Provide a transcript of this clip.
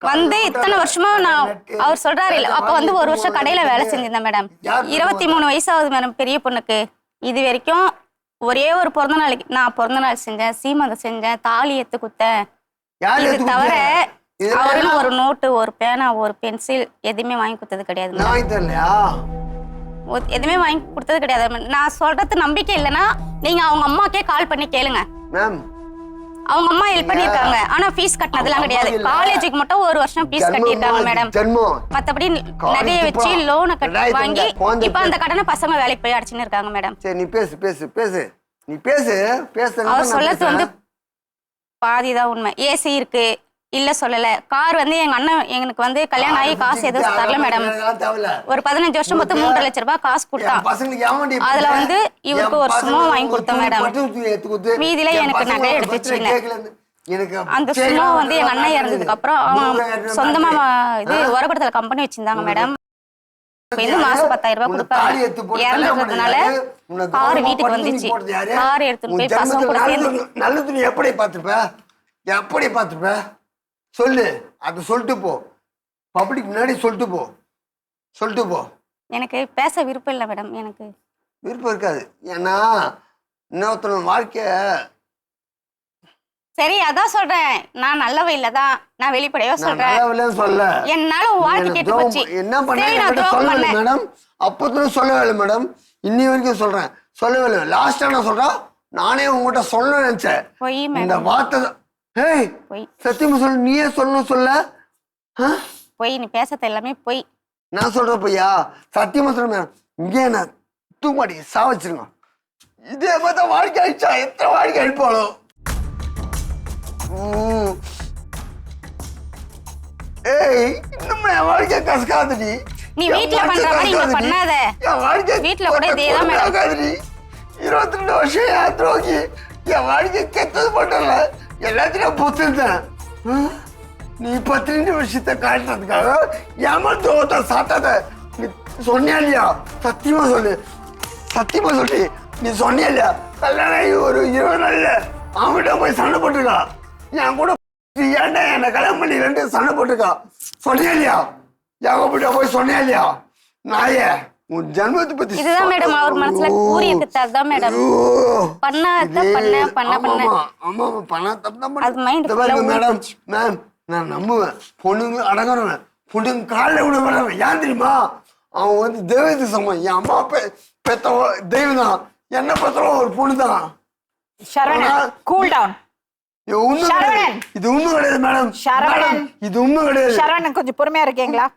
வந்து இத்தனை வருஷமா நான் அவர் சொல்றாரு இல்ல அப்ப வந்து ஒரு வருஷம் கடையில வேலை செஞ்சிருந்தேன் மேடம் 23 வயசாகுது மேடம் பெரிய பொண்ணுக்கு இது வரைக்கும் ஒரே ஒரு பிறந்த நாளைக்கு நான் பிறந்த நாள் செஞ்சேன் சீமந்தம் செஞ்சேன் தாலி எடுத்து குத்தேன் இது தவிர அவருன்னு ஒரு நோட்டு ஒரு பேனா ஒரு பென்சில் எதுவுமே வாங்கி கொடுத்தது கிடையாது எதுவுமே வாங்கி கொடுத்தது கிடையாது நான் சொல்றது நம்பிக்கை இல்லைன்னா நீங்க அவங்க அம்மாக்கே கால் பண்ணி கேளுங்க அவங்க அம்மா ஹெல்ப் பண்ணிருக்காங்க ஆனா ஃபீஸ் கட்டினதுலாம் கிடையாது காலேஜுக்கு மட்டும் ஒரு வருஷம் ஃபீஸ் கட்டிருக்காங்க மேடம் மத்தபடி நகைய வச்சு லோனை கட்டி வாங்கி இப்ப அந்த கடனை பசங்க வேலைக்கு போய் அடிச்சுன்னு இருக்காங்க மேடம் சரி நீ பேசு பேசு பேசு நீ பேசு பேசு அவர் சொல்றது வந்து பாதிதான் உண்மை ஏசி இருக்கு இல்ல சொல்லல கார் வந்து எங்க அண்ணன் எனக்கு வந்து கல்யாணம் ஆகி காசு எதுவும் தரல மேடம் ஒரு 15 வருஷம் மொத்தம் 3 லட்சம் ரூபாய் காசு கொடுத்தான் அதுல வந்து இவருக்கு ஒரு சும்மா வாங்கி கொடுத்தேன் மேடம் மீதியில எனக்கு நகை எடுத்து வச்சுக்கினேன் அந்த சும்மா வந்து எங்க அண்ணன் இறந்ததுக்கு அப்புறம் அவன் சொந்தமா இது உரகடத்துல கம்பெனி வச்சிருந்தாங்க மேடம் மாசம் 10,000 ரூபாய் கொடுப்பாங்க இறந்ததுனால கார் வீட்டுக்கு வந்துச்சு கார் எடுத்துட்டு போய் பசங்க கூட சேர்ந்து நல்லது எப்படி பாத்துப்ப சொல்லு அது சொல்லிட்டு போ பப்ளிக் முன்னாடி சொல்லிட்டு போ எனக்கு பேச விருப்பம் இல்லை மேடம் எனக்கு விருப்பம் இருக்காது ஏன்னா இன்னொருத்தன வாழ்க்கை சரி அதான் சொல்றேன் நான் நல்லவ இல்லதான் நான் வெளிப்படையோ சொல்றேன் என்னால வாழ்க்கை கெட்டு போச்சு என்ன பண்ண மேடம் அப்பத்துல சொல்லவே இல்லை மேடம் இன்னி வரைக்கும் சொல்றேன் சொல்லவே இல்லை லாஸ்டா நான் சொல்றேன் நானே உங்ககிட்ட சொல்ல நினைச்சேன் இந்த வார்த்தை சத்தியமா சொல்லு நீயே சொல்லணும் சொல்ல போய் நீ பேசறது எல்லாமே போய் நான் சொல்ற பொய்யா சத்தியமா சொல்ல மேடம் இங்கே நான் தூமாடி சாவச்சிருங்க இதே மாதிரி வாழ்க்கை ஆயிடுச்சா எத்தனை வாழ்க்கை அழிப்பாளோ ஏய் இன்னும் என் வாழ்க்கை கசக்காதடி நீ வீட்ல பண்ற மாதிரி இங்க பண்ணாத என் வாழ்க்கை வீட்ல கூட இதேதான் மேடம் 22 வருஷம் என் துரோகி என் வாழ்க்கை கெட்டது பண்ணல எல்லாத்தையும் பொத்துட்டேன் நீ 12 வருஷத்தை காட்டுறதுக்காக ஏமால் துரோகத்தை சாட்டாத நீ சொன்னியா இல்லையா சத்தியமா சொல்லு நீ சொன்னியா இல்லையா கல்யாணம் ஆகி ஒரு 20 நாள்ல அவங்ககிட்ட போய் சண்டை போட்டுருக்கா என் கூட ஏன்டா என்னை கல்யாணம் பண்ணி 2 சண்டை போட்டுருக்கா சொன்னியா இல்லையா எங்க போய் சொன்னியா இல்லையா நாயே உன் ஜன்மத்தை பத்தி இதுதான் மேடம் அவர் மனசுல கூறியது ததான் மேடம் மேடம் மேம் நான் நம்புவேன் பொண்ணுங்க அடங்குறவன் பொண்ணுங்க காலில் விட வேணவன் ஏன் தெரியுமா அவன் வந்து தெய்வத்துக்கு சமம் என் அம்மா பெத்த தெய்வம் தான் என்ன பெத்தவன் ஒரு பொண்ணு தான் இது உண்மை கிடையாது மேடம் இது உண்மை கிடையாது கொஞ்சம் பொறுமையா இருக்கீங்களா